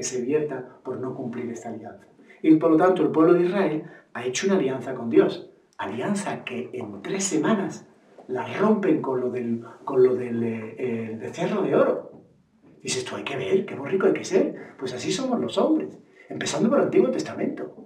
que se vierta por no cumplir esta alianza. Y por lo tanto el pueblo de Israel ha hecho una alianza con Dios. Alianza que en 3 semanas la rompen con lo del becerro de oro. Dices tú, hay que ver, qué borrico hay que ser. Pues así somos los hombres, empezando por el Antiguo Testamento.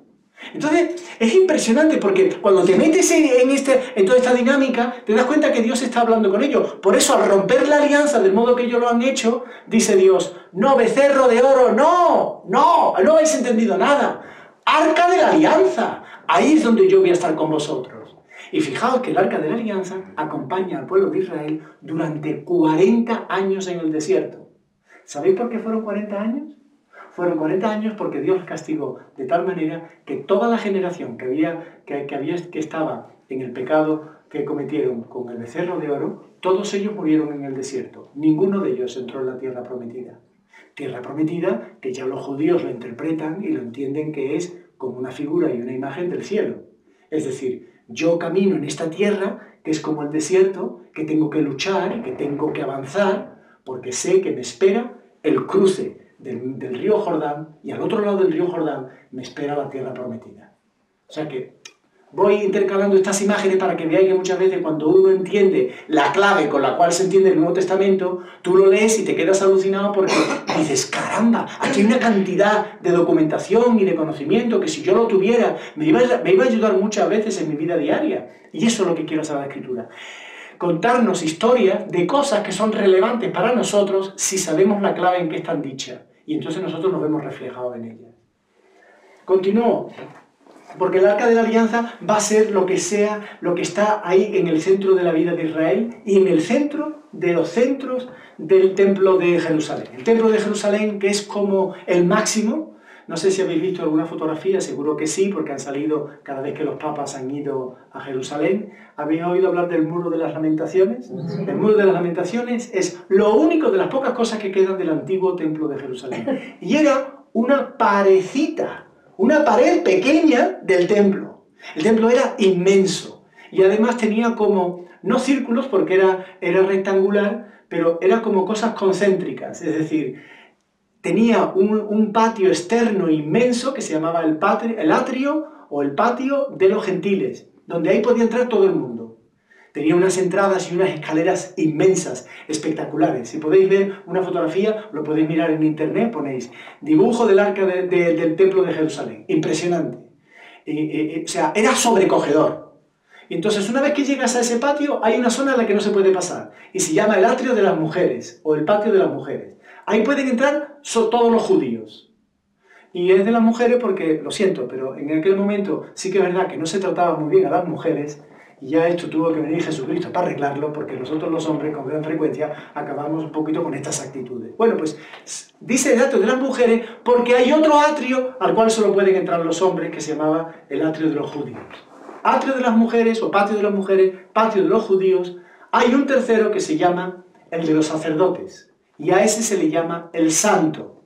Entonces, es impresionante porque cuando te metes en toda esta dinámica, te das cuenta que Dios está hablando con ellos. Por eso, al romper la alianza del modo que ellos lo han hecho, dice Dios, no, becerro de oro, no habéis entendido nada. Arca de la alianza, ahí es donde yo voy a estar con vosotros. Y fijaos que el arca de la alianza acompaña al pueblo de Israel durante 40 años en el desierto. ¿Sabéis por qué fueron 40 años? Fueron 40 años porque Dios castigó de tal manera que toda la generación que estaba en el pecado que cometieron con el becerro de oro, todos ellos murieron en el desierto. Ninguno de ellos entró en la tierra prometida. Tierra prometida que ya los judíos lo interpretan y lo entienden que es como una figura y una imagen del cielo. Es decir, yo camino en esta tierra que es como el desierto, que tengo que luchar, que tengo que avanzar, porque sé que me espera el cruce del río Jordán, y al otro lado del río Jordán me espera la tierra prometida. O sea que voy intercalando estas imágenes para que veáis que muchas veces cuando uno entiende la clave con la cual se entiende el Nuevo Testamento, tú lo lees y te quedas alucinado porque dices, caramba, aquí hay una cantidad de documentación y de conocimiento que si yo lo tuviera me iba a ayudar muchas veces en mi vida diaria. Y eso es lo que quiero hacer la Escritura. Contarnos historias de cosas que son relevantes para nosotros si sabemos la clave en que están dichas. Y entonces nosotros nos vemos reflejados en ellas. Continúo, porque el arca de la alianza va a ser lo que sea, lo que está ahí en el centro de la vida de Israel y en el centro de los centros del templo de Jerusalén. El templo de Jerusalén, que es como el máximo. No sé si habéis visto alguna fotografía, seguro que sí, porque han salido cada vez que los papas han ido a Jerusalén. ¿Habéis oído hablar del Muro de las Lamentaciones? El Muro de las Lamentaciones es lo único de las pocas cosas que quedan del antiguo templo de Jerusalén. Y era una parecita, una pared pequeña del templo. El templo era inmenso y además tenía como, no círculos porque era rectangular, pero era como cosas concéntricas, es decir, tenía un patio externo inmenso que se llamaba el atrio o el patio de los gentiles, donde ahí podía entrar todo el mundo. Tenía unas entradas y unas escaleras inmensas, espectaculares. Si podéis ver una fotografía, lo podéis mirar en internet, ponéis dibujo del arca del templo de Jerusalén. Impresionante. O sea, era sobrecogedor. Y entonces, una vez que llegas a ese patio, hay una zona en la que no se puede pasar. Y se llama el atrio de las mujeres, o el patio de las mujeres. Ahí pueden entrar todos los judíos. Y es de las mujeres porque, lo siento, pero en aquel momento sí que es verdad que no se trataba muy bien a las mujeres, y ya esto tuvo que venir Jesucristo para arreglarlo, porque nosotros los hombres con gran frecuencia acabamos un poquito con estas actitudes. Bueno, pues dice el atrio de las mujeres porque hay otro atrio al cual solo pueden entrar los hombres, que se llamaba el atrio de los judíos. Atrio de las mujeres o patio de las mujeres, patio de los judíos. Hay un tercero que se llama el de los sacerdotes. Y a ese se le llama el santo.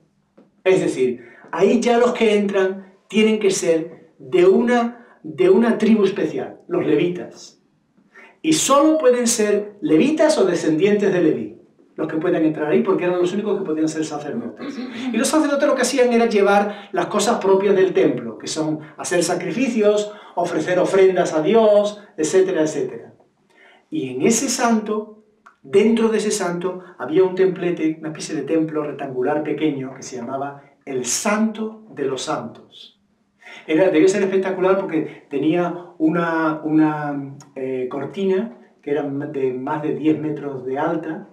Es decir, ahí ya los que entran tienen que ser de una tribu especial, los levitas. Y solo pueden ser levitas o descendientes de Leví los que puedan entrar ahí, porque eran los únicos que podían ser sacerdotes. Y los sacerdotes lo que hacían era llevar las cosas propias del templo, que son hacer sacrificios, ofrecer ofrendas a Dios, etcétera, etcétera. Y en ese santo, dentro de ese santo, había un templete, una especie de templo rectangular pequeño que se llamaba el Santo de los Santos. Debía ser espectacular porque tenía una cortina que era de más de 10 metros de alta,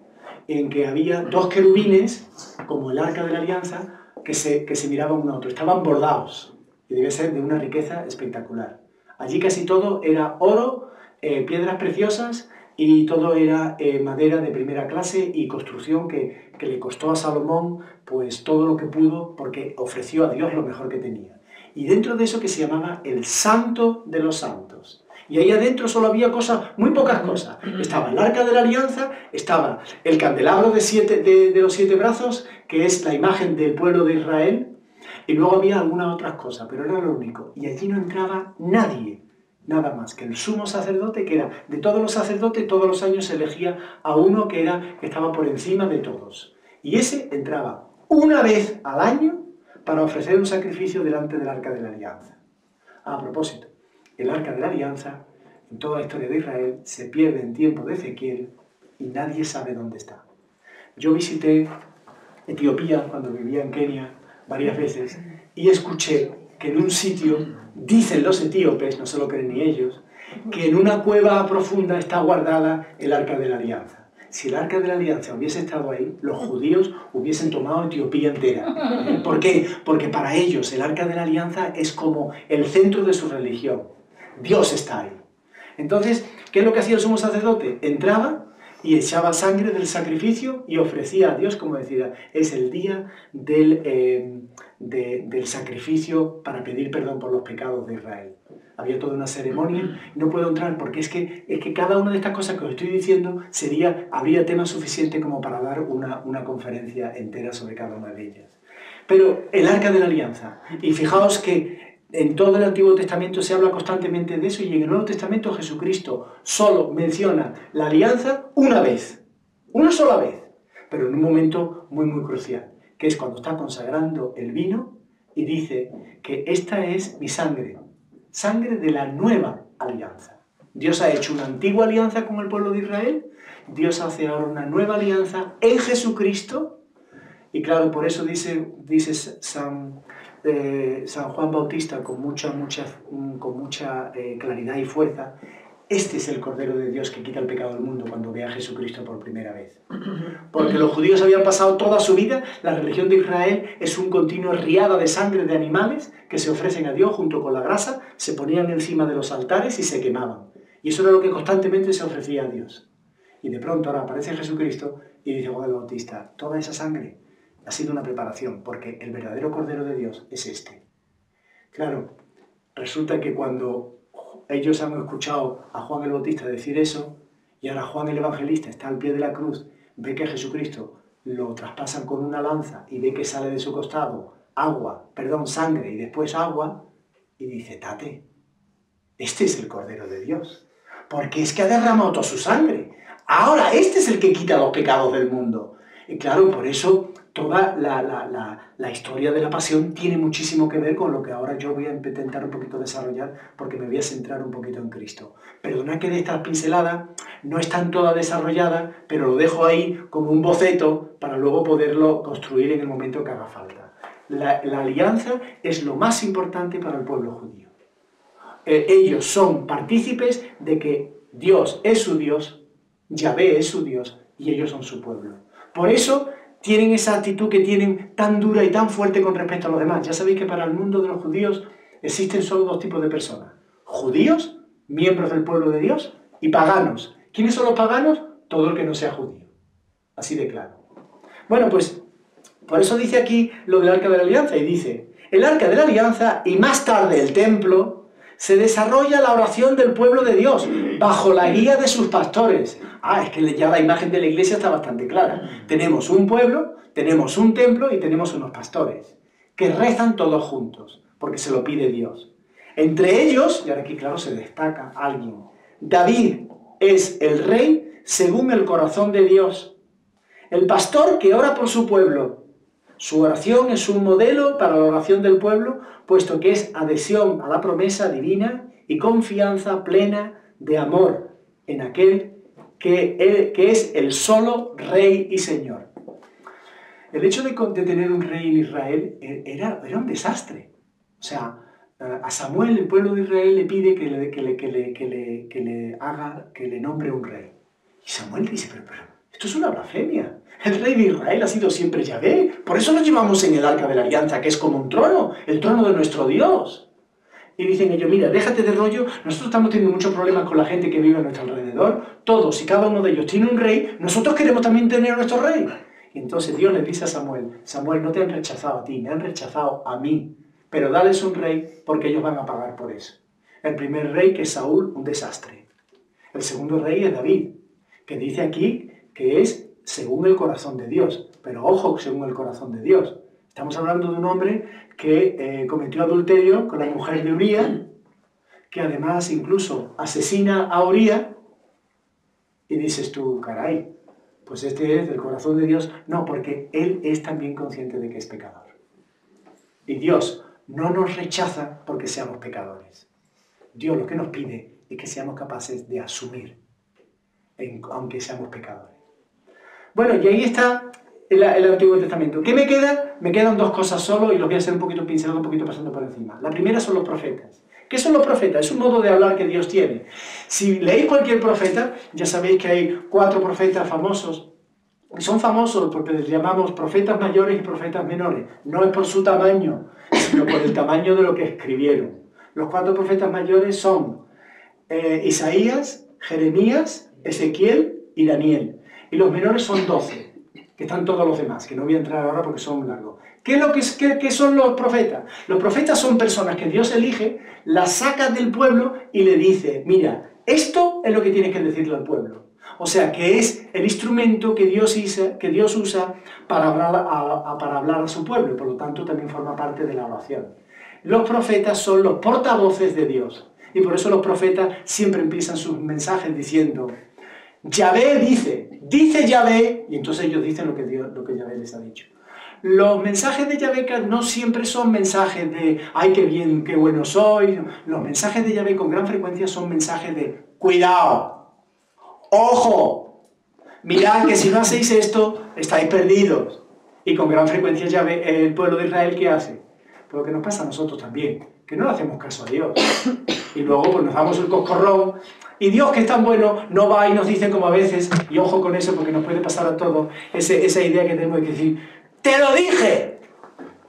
en que había 2 querubines, como el Arca de la Alianza, que se miraban uno a otro. Estaban bordados y debía ser de una riqueza espectacular. Allí casi todo era oro, piedras preciosas, y todo era madera de primera clase y construcción que le costó a Salomón pues todo lo que pudo, porque ofreció a Dios lo mejor que tenía. Y dentro de eso que se llamaba el Santo de los Santos. Y ahí adentro solo había cosas, muy pocas cosas. Estaba el Arca de la Alianza, estaba el candelabro de los 7 brazos, que es la imagen del pueblo de Israel, y luego había algunas otras cosas, pero era lo único. Y allí no entraba nadie. Nada más que el sumo sacerdote, que era de todos los sacerdotes, todos los años se elegía a uno que estaba por encima de todos. Y ese entraba una vez al año para ofrecer un sacrificio delante del Arca de la Alianza. A propósito, el Arca de la Alianza, en toda la historia de Israel, se pierde en tiempo de Ezequiel y nadie sabe dónde está. Yo visité Etiopía cuando vivía en Kenia varias veces y escuché que en un sitio, dicen los etíopes, no se lo creen ni ellos, que en una cueva profunda está guardada el Arca de la Alianza. Si el Arca de la Alianza hubiese estado ahí, los judíos hubiesen tomado Etiopía entera. ¿Por qué? Porque para ellos el Arca de la Alianza es como el centro de su religión. Dios está ahí. Entonces, ¿qué es lo que hacía el sumo sacerdote? Entraba y echaba sangre del sacrificio y ofrecía a Dios, como decía, es el día del sacrificio para pedir perdón por los pecados de Israel. Había toda una ceremonia, no puedo entrar porque es que cada una de estas cosas que os estoy diciendo habría tema suficiente como para dar una conferencia entera sobre cada una de ellas. Pero el Arca de la Alianza, y fijaos que en todo el Antiguo Testamento se habla constantemente de eso y en el Nuevo Testamento Jesucristo solo menciona la alianza una vez, una sola vez, pero en un momento muy muy crucial, que es cuando está consagrando el vino y dice que esta es mi sangre, sangre de la nueva alianza. Dios ha hecho una antigua alianza con el pueblo de Israel, Dios hace ahora una nueva alianza en Jesucristo, y claro, por eso dice San Juan Bautista con mucha claridad y fuerza, este es el Cordero de Dios que quita el pecado del mundo cuando ve a Jesucristo por primera vez. Porque los judíos habían pasado toda su vida, la religión de Israel es un continuo riada de sangre de animales que se ofrecen a Dios junto con la grasa, se ponían encima de los altares y se quemaban. Y eso era lo que constantemente se ofrecía a Dios. Y de pronto ahora aparece Jesucristo y dice Juan Bautista, toda esa sangre ha sido una preparación, porque el verdadero Cordero de Dios es este. Claro, resulta que cuando ellos han escuchado a Juan el Bautista decir eso, y ahora Juan el Evangelista está al pie de la cruz, ve que a Jesucristo lo traspasan con una lanza y ve que sale de su costado sangre y después agua, y dice, tate, este es el Cordero de Dios, porque es que ha derramado toda su sangre. Ahora este es el que quita los pecados del mundo. Y claro, por eso toda la historia de la pasión tiene muchísimo que ver con lo que ahora yo voy a intentar un poquito desarrollar, porque me voy a centrar un poquito en Cristo. Perdona que de estas pinceladas no están todas desarrolladas, pero lo dejo ahí como un boceto para luego poderlo construir en el momento que haga falta. La alianza es lo más importante para el pueblo judío. Ellos son partícipes de que Dios es su Dios, Yahvé es su Dios y ellos son su pueblo. Por eso tienen esa actitud que tienen tan dura y tan fuerte con respecto a los demás. Ya sabéis que para el mundo de los judíos existen solo dos tipos de personas. Judíos, miembros del pueblo de Dios, y paganos. ¿Quiénes son los paganos? Todo el que no sea judío. Así de claro. Bueno, pues por eso dice aquí lo del Arca de la Alianza y dice, el Arca de la Alianza y más tarde el templo, se desarrolla la oración del pueblo de Dios bajo la guía de sus pastores. Es que ya la imagen de la iglesia está bastante clara. Tenemos un pueblo, tenemos un templo y tenemos unos pastores que rezan todos juntos, porque se lo pide Dios. Entre ellos, y ahora aquí claro se destaca alguien, David es el rey según el corazón de Dios. El pastor que ora por su pueblo. Su oración es un modelo para la oración del pueblo, puesto que es adhesión a la promesa divina y confianza plena de amor en aquel que es el solo Rey y Señor. El hecho de tener un rey en Israel era un desastre. O sea, a Samuel, el pueblo de Israel, le pide que le nombre un rey. Y Samuel dice, pero esto es una blasfemia. El rey de Israel ha sido siempre Yahvé. Por eso lo llevamos en el Arca de la Alianza, que es como un trono, el trono de nuestro Dios. Y dicen ellos, mira, déjate de rollo, nosotros estamos teniendo muchos problemas con la gente que vive a nuestro alrededor. Todos y cada uno de ellos tiene un rey, nosotros queremos también tener nuestro rey. Y entonces Dios le dice a Samuel, Samuel, no te han rechazado a ti, me han rechazado a mí. Pero dales un rey porque ellos van a pagar por eso. El primer rey, que es Saúl, un desastre. El segundo rey es David, que dice aquí que es según el corazón de Dios. Pero ojo, según el corazón de Dios. Estamos hablando de un hombre que cometió adulterio con la mujer de Urías, que además incluso asesina a Urías, y dices tú, caray, pues este es del corazón de Dios. No, porque él es también consciente de que es pecador. Y Dios no nos rechaza porque seamos pecadores. Dios lo que nos pide es que seamos capaces de asumir, aunque seamos pecadores. Bueno, y ahí está el Antiguo Testamento. ¿Qué me queda? Me quedan dos cosas solo y los voy a hacer un poquito pincelado, un poquito pasando por encima. La primera son los profetas. ¿Qué son los profetas? Es un modo de hablar que Dios tiene. Si leéis cualquier profeta, ya sabéis que hay 4 profetas famosos. Son famosos porque les llamamos profetas mayores y profetas menores. No es por su tamaño, sino por el tamaño de lo que escribieron. Los 4 profetas mayores son Isaías, Jeremías, Ezequiel y Daniel. Y los menores son 12, que están todos los demás, que no voy a entrar ahora porque son largos. ¿Qué son los profetas? Los profetas son personas que Dios elige, las saca del pueblo y le dice, mira, esto es lo que tienes que decirle al pueblo. O sea, que es el instrumento que Dios usa para hablar a su pueblo, y por lo tanto también forma parte de la oración. Los profetas son los portavoces de Dios, y por eso los profetas siempre empiezan sus mensajes diciendo, Yahvé dice Yahvé, y entonces ellos dicen lo que Yahvé les ha dicho. Los mensajes de Yahvé no siempre son mensajes de, ay, qué bien, qué bueno soy. Los mensajes de Yahvé con gran frecuencia son mensajes de, cuidado, ojo, mirad que si no hacéis esto, estáis perdidos. Y con gran frecuencia Yahvé, el pueblo de Israel, ¿qué hace? Pues lo que nos pasa a nosotros también, que no le hacemos caso a Dios. Y luego pues nos damos el coscorrón, y Dios, que es tan bueno, no va y nos dice como a veces, y ojo con eso porque nos puede pasar a todos, esa idea que tenemos de decir, ¡te lo dije!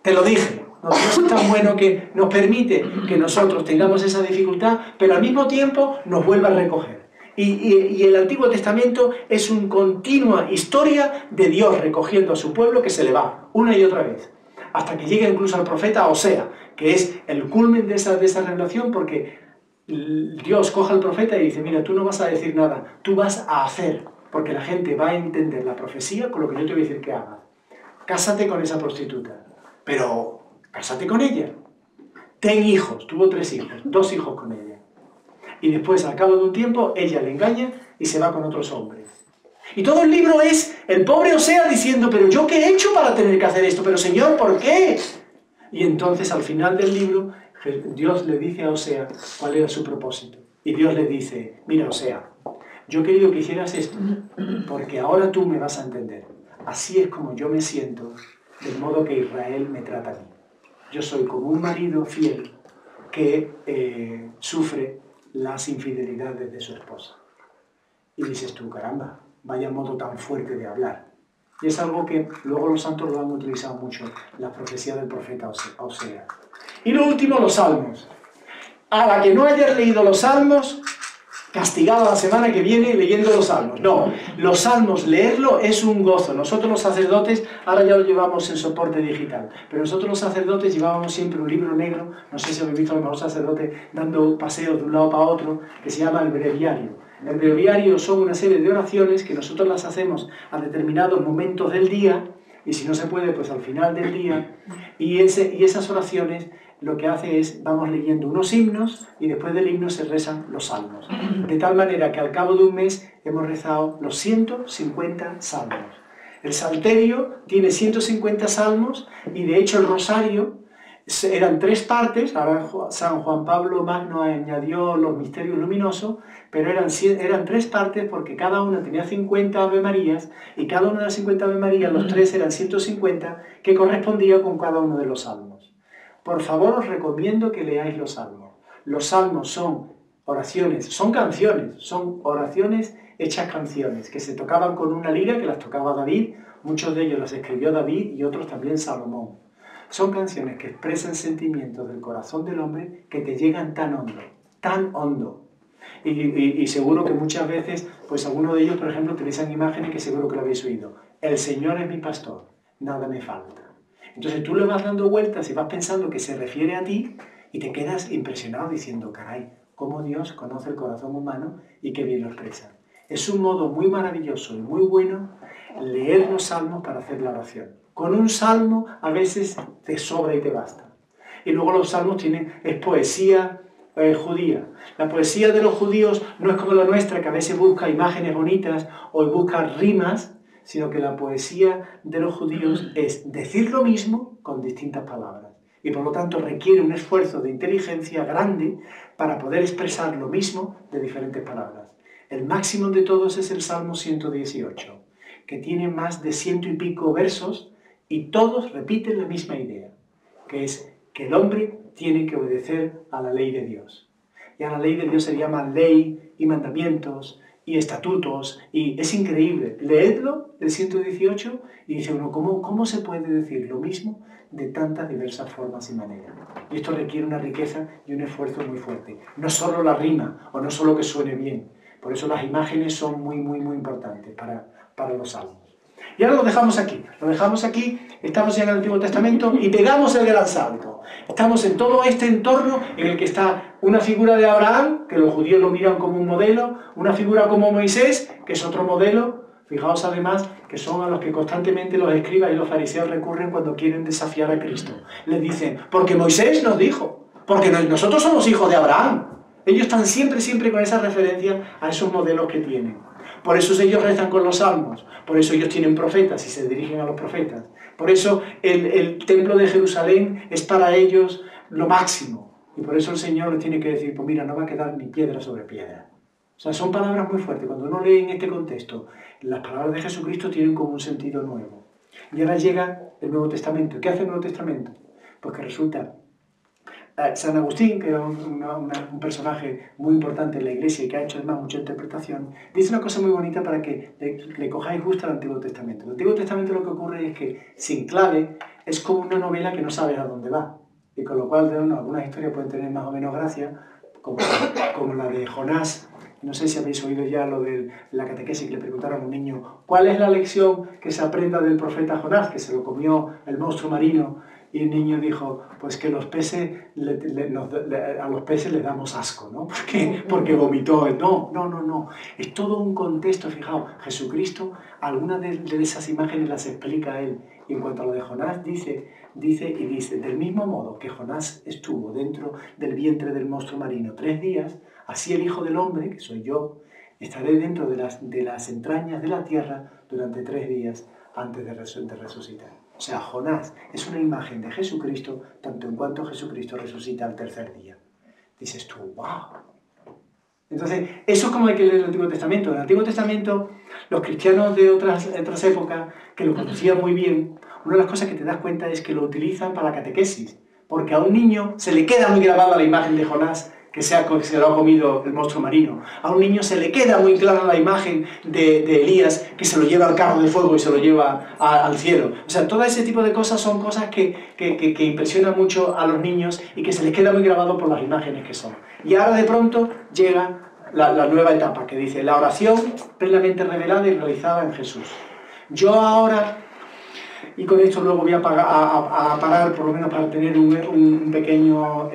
¡Te lo dije! No, Dios es tan bueno que nos permite que nosotros tengamos esa dificultad, pero al mismo tiempo nos vuelve a recoger. Y el Antiguo Testamento es una continua historia de Dios recogiendo a su pueblo que se le va, una y otra vez, hasta que llega incluso al profeta Osea, que es el culmen de esa revelación, porque Dios coge al profeta y dice, mira, tú no vas a decir nada, tú vas a hacer, porque la gente va a entender la profecía con lo que yo te voy a decir que hagas. Cásate con esa prostituta, pero cásate con ella. Ten hijos, tuvo 3 hijos, 2 hijos con ella. Y después, al cabo de un tiempo, ella le engaña y se va con otros hombres. Y todo el libro es el pobre Osea diciendo, pero ¿yo qué he hecho para tener que hacer esto? Pero Señor, ¿por qué? Y entonces, al final del libro, Dios le dice a Osea cuál era su propósito. Y Dios le dice, mira Osea, yo he querido que hicieras esto, porque ahora tú me vas a entender. Así es como yo me siento, del modo que Israel me trata a mí. Yo soy como un marido fiel que sufre las infidelidades de su esposa. Y dices tú, caramba, vaya modo tan fuerte de hablar. Y es algo que luego los santos lo han utilizado mucho, la profecía del profeta Osea. Y lo último, los salmos. A la que no haya leído los salmos, castigado la semana que viene leyendo los salmos. No, los salmos, leerlo es un gozo. Nosotros los sacerdotes, ahora ya lo llevamos en soporte digital, pero nosotros los sacerdotes llevábamos siempre un libro negro, no sé si habéis visto a los sacerdotes dando paseos de un lado para otro, que se llama el breviario. El breviario son una serie de oraciones que nosotros las hacemos a determinados momentos del día, y si no se puede, pues al final del día, y esas oraciones lo que hace es, vamos leyendo unos himnos y después del himno se rezan los salmos. De tal manera que al cabo de un mes hemos rezado los 150 salmos. El Salterio tiene 150 salmos y de hecho el Rosario eran 3 partes, ahora San Juan Pablo Magno añadió los misterios luminosos, pero eran 3 partes porque cada una tenía 50 Ave Marías y cada una de las 50 Ave Marías, los 3 eran 150 que correspondía con cada uno de los salmos. Por favor, os recomiendo que leáis los salmos. Los salmos son oraciones, son canciones, son oraciones hechas canciones, que se tocaban con una lira que las tocaba David, muchos de ellos las escribió David y otros también Salomón. Son canciones que expresan sentimientos del corazón del hombre que te llegan tan hondo, tan hondo. Y seguro que muchas veces, pues alguno de ellos, por ejemplo, utilizan imágenes que seguro que lo habéis oído. El Señor es mi pastor, nada me falta. Entonces tú le vas dando vueltas y vas pensando que se refiere a ti y te quedas impresionado diciendo, caray, cómo Dios conoce el corazón humano y qué bien lo expresa. Es un modo muy maravilloso y muy bueno leer los salmos para hacer la oración. Con un salmo a veces te sobra y te basta. Y luego los salmos es poesía judía. La poesía de los judíos no es como la nuestra, que a veces busca imágenes bonitas o busca rimas, sino que la poesía de los judíos es decir lo mismo con distintas palabras. y por lo tanto requiere un esfuerzo de inteligencia grande para poder expresar lo mismo de diferentes palabras. El máximo de todos es el Salmo 118, que tiene más de 100 y pico versos y todos repiten la misma idea, que es que el hombre tiene que obedecer a la ley de Dios. Y a la ley de Dios se llama ley y mandamientos y estatutos, y es increíble. Leedlo, el 118, y dice uno, ¿cómo se puede decir lo mismo de tantas diversas formas y maneras? Y esto requiere una riqueza y un esfuerzo muy fuerte. No solo la rima, o no solo que suene bien. Por eso las imágenes son muy importantes para los salmos. Y ahora lo dejamos aquí, estamos ya en el Antiguo Testamento y pegamos el gran salto. Estamos en todo este entorno en el que está una figura de Abraham, que los judíos lo miran como un modelo, una figura como Moisés, que es otro modelo. Fijaos además que son a los que constantemente los escribas y los fariseos recurren cuando quieren desafiar a Cristo. Les dicen, porque Moisés nos dijo, porque nosotros somos hijos de Abraham. Ellos están siempre con esa referencia a esos modelos que tienen. Por eso ellos rezan con los salmos, por eso ellos tienen profetas y se dirigen a los profetas. Por eso el templo de Jerusalén es para ellos lo máximo. Y por eso el Señor les tiene que decir, pues mira, no va a quedar ni piedra sobre piedra. O sea, son palabras muy fuertes. Cuando uno lee en este contexto, las palabras de Jesucristo tienen como un sentido nuevo. Y ahora llega el Nuevo Testamento. ¿Qué hace el Nuevo Testamento? Pues que resulta... San Agustín, que era un personaje muy importante en la Iglesia y que ha hecho además mucha interpretación, dice una cosa muy bonita para que le cojáis gusto al Antiguo Testamento. El Antiguo Testamento lo que ocurre es que, sin clave, es como una novela que no sabes a dónde va. Y con lo cual, algunas historias pueden tener más o menos gracia, como la de Jonás. No sé si habéis oído ya lo de la catequesis que le preguntaron a un niño, ¿cuál es la lección que se aprenda del profeta Jonás, que se lo comió el monstruo marino? Y el niño dijo, pues que los peces a los peces les damos asco, ¿no? Porque vomitó. No. Es todo un contexto, fijaos. Jesucristo, algunas de esas imágenes las explica él. Y en cuanto a lo de Jonás, dice, del mismo modo que Jonás estuvo dentro del vientre del monstruo marino 3 días, así el Hijo del Hombre, que soy yo, estaré dentro de las entrañas de la tierra durante 3 días antes de resucitar. O sea, Jonás es una imagen de Jesucristo, tanto en cuanto Jesucristo resucita al 3er día. Dices tú, ¡wow! Entonces, eso es como hay que leer el Antiguo Testamento. En el Antiguo Testamento, los cristianos de otras épocas, que lo conocían muy bien, una de las cosas que te das cuenta es que lo utilizan para la catequesis. Porque a un niño se le queda muy grabada la imagen de Jonás, que se lo ha comido el monstruo marino. A un niño se le queda muy clara la imagen de Elías, que se lo lleva al carro de fuego y se lo lleva al cielo. O sea, todo ese tipo de cosas son cosas que impresionan mucho a los niños y que se les queda muy grabado por las imágenes que son. Y ahora de pronto llega la nueva etapa, que dice la oración plenamente revelada y realizada en Jesús. Yo ahora... Y con esto luego voy a parar, por lo menos para tener un pequeño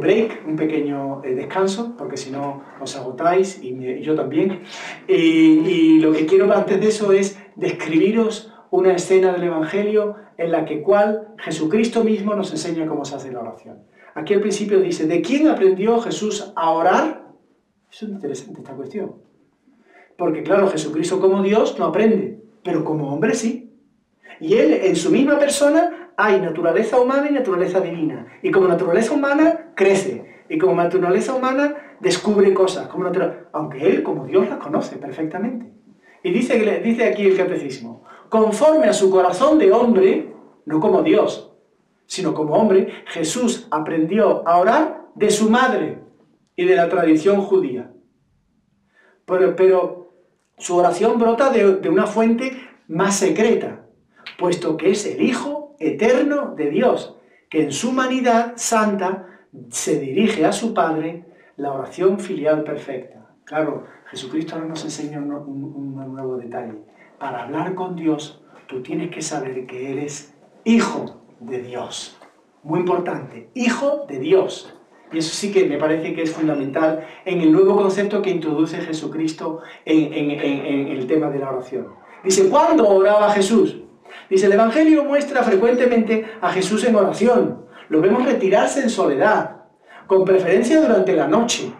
break, un pequeño descanso, porque si no os agotáis, y yo también. Y lo que quiero antes de eso es describiros una escena del Evangelio en la cual Jesucristo mismo nos enseña cómo se hace la oración. Aquí al principio dice, ¿de quién aprendió Jesús a orar? Eso es interesante esta cuestión. Porque claro, Jesucristo como Dios no aprende, pero como hombre sí. Y él, en su misma persona, hay naturaleza humana y naturaleza divina. Y como naturaleza humana, crece. Y como naturaleza humana, descubre cosas. Aunque él, como Dios, las conoce perfectamente. Y dice aquí el catecismo, conforme a su corazón de hombre, no como Dios, sino como hombre, Jesús aprendió a orar de su madre y de la tradición judía. Pero su oración brota de una fuente más secreta, puesto que es el Hijo eterno de Dios, que en su humanidad santa se dirige a su Padre, la oración filial perfecta. Claro, Jesucristo ahora nos enseña un nuevo detalle. Para hablar con Dios, tú tienes que saber que eres Hijo de Dios. Muy importante, Hijo de Dios. Y eso sí que me parece que es fundamental en el nuevo concepto que introduce Jesucristo en el tema de la oración. Dice, ¿cuándo oraba Jesús? Dice, el Evangelio muestra frecuentemente a Jesús en oración. Lo vemos retirarse en soledad, con preferencia durante la noche.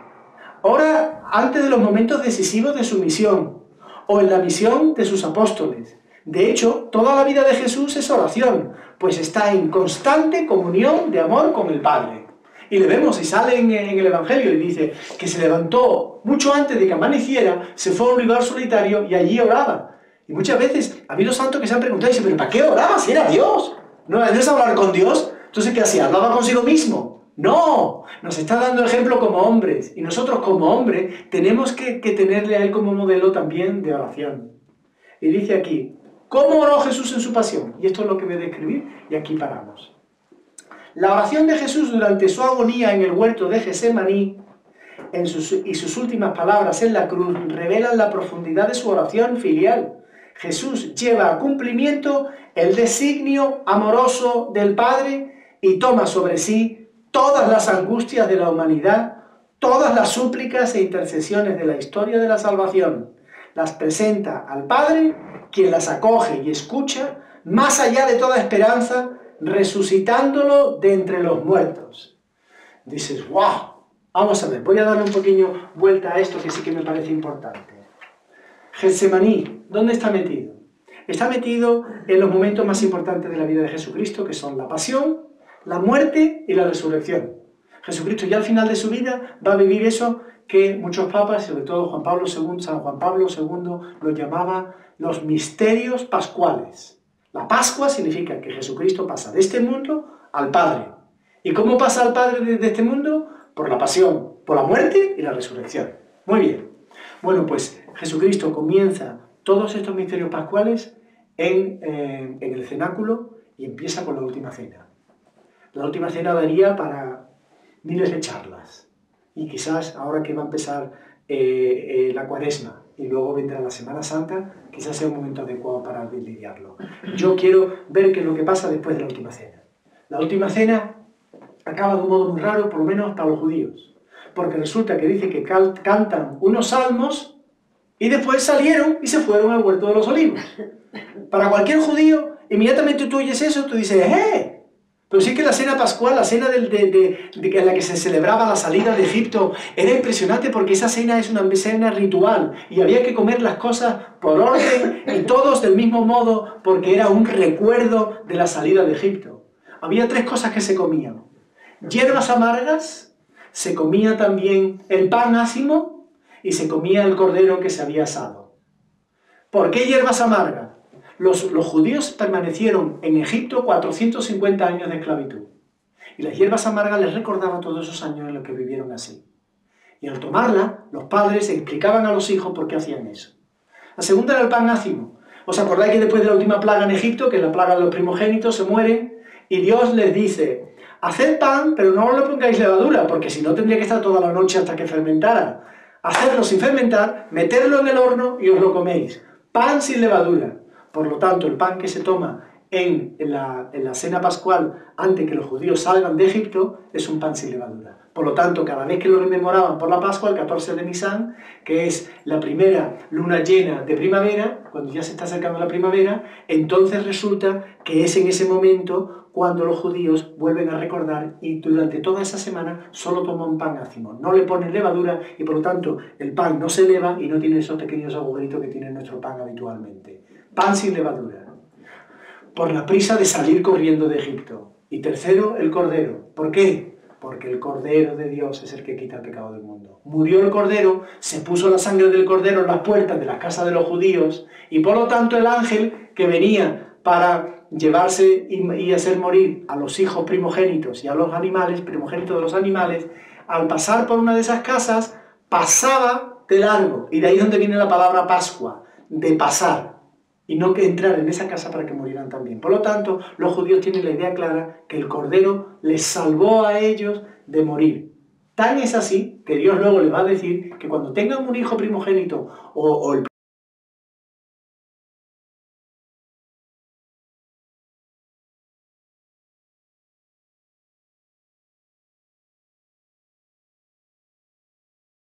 Ora antes de los momentos decisivos de su misión, o en la misión de sus apóstoles. De hecho, toda la vida de Jesús es oración, pues está en constante comunión de amor con el Padre. Y le vemos, y sale en el Evangelio, y dice que se levantó mucho antes de que amaneciera, se fue a un lugar solitario y allí oraba. Y muchas veces ha habido santos que se han preguntado, y dicen, ¿pero para qué oraba si era Dios? ¿No es hablar con Dios? Entonces, ¿qué hacía? ¿Hablaba consigo mismo? No, nos está dando ejemplo como hombres, y nosotros como hombres tenemos que tenerle a Él como modelo también de oración. Y dice aquí, ¿cómo oró Jesús en su pasión? Y esto es lo que voy a describir, y aquí paramos. La oración de Jesús durante su agonía en el huerto de Getsemaní y sus últimas palabras en la cruz revelan la profundidad de su oración filial. Jesús lleva a cumplimiento el designio amoroso del Padre y toma sobre sí todas las angustias de la humanidad, todas las súplicas e intercesiones de la historia de la salvación. Las presenta al Padre, quien las acoge y escucha, más allá de toda esperanza, resucitándolo de entre los muertos. Dices, ¡wow! Vamos a ver, voy a darle un pequeño vuelta a esto que sí que me parece importante. Getsemaní, ¿dónde está metido? Está metido en los momentos más importantes de la vida de Jesucristo, que son la pasión, la muerte y la resurrección. Jesucristo ya al final de su vida va a vivir eso que muchos papas, sobre todo San Juan Pablo II, lo llamaba los misterios pascuales. La Pascua significa que Jesucristo pasa de este mundo al Padre. ¿Y cómo pasa al Padre de este mundo? Por la pasión, por la muerte y la resurrección. Muy bien. Bueno, pues Jesucristo comienza todos estos misterios pascuales en el cenáculo y empieza con la última cena. La última cena daría para miles de charlas. Y quizás ahora que va a empezar la Cuaresma y luego vendrá la Semana Santa, quizás sea un momento adecuado para lidiarlo. Yo quiero ver qué es lo que pasa después de la última cena. La última cena acaba de un modo muy raro, por lo menos para los judíos. Porque resulta que dice que cantan unos salmos y después salieron y se fueron al huerto de los olivos. Para cualquier judío, inmediatamente tú oyes eso, tú dices, ¡eh! Pero sí que la cena pascual, la cena en la que se celebraba la salida de Egipto, era impresionante porque esa cena es una cena ritual y había que comer las cosas por orden y todos del mismo modo porque era un recuerdo de la salida de Egipto. Había 3 cosas que se comían. Hierbas amargas, se comía también el pan ácimo y se comía el cordero que se había asado. ¿Por qué hierbas amargas? Los judíos permanecieron en Egipto 450 años de esclavitud. Y las hierbas amargas les recordaban todos esos años en los que vivieron así. Y al tomarla, los padres explicaban a los hijos por qué hacían eso. La segunda era el pan ácimo. ¿Os acordáis que después de la última plaga en Egipto, que es la plaga de los primogénitos, se mueren? Y Dios les dice, haced pan, pero no le pongáis levadura, porque si no tendría que estar toda la noche hasta que fermentara. Hacedlo sin fermentar, meterlo en el horno y os lo coméis. Pan sin levadura. Por lo tanto, el pan que se toma en la cena pascual antes que los judíos salgan de Egipto es un pan sin levadura. Por lo tanto, cada vez que lo rememoraban por la Pascua, el 14 de Nisán, que es la primera luna llena de primavera, cuando ya se está acercando la primavera, entonces resulta que es en ese momento cuando los judíos vuelven a recordar y durante toda esa semana solo toman pan ácimo. No le ponen levadura y por lo tanto el pan no se eleva y no tiene esos pequeños agujeritos que tiene nuestro pan habitualmente. Pan sin levadura. Por la prisa de salir corriendo de Egipto. Y tercero, el cordero. ¿Por qué? Porque el Cordero de Dios es el que quita el pecado del mundo. Murió el Cordero, se puso la sangre del Cordero en las puertas de las casas de los judíos y por lo tanto el ángel que venía para llevarse y hacer morir a los hijos primogénitos y a los animales, primogénitos de los animales, al pasar por una de esas casas, pasaba de largo. Y de ahí es donde viene la palabra Pascua, de pasar. Y no que entrar en esa casa para que murieran también. Por lo tanto, los judíos tienen la idea clara que el Cordero les salvó a ellos de morir. Tan es así que Dios luego les va a decir que cuando tengan un hijo primogénito o el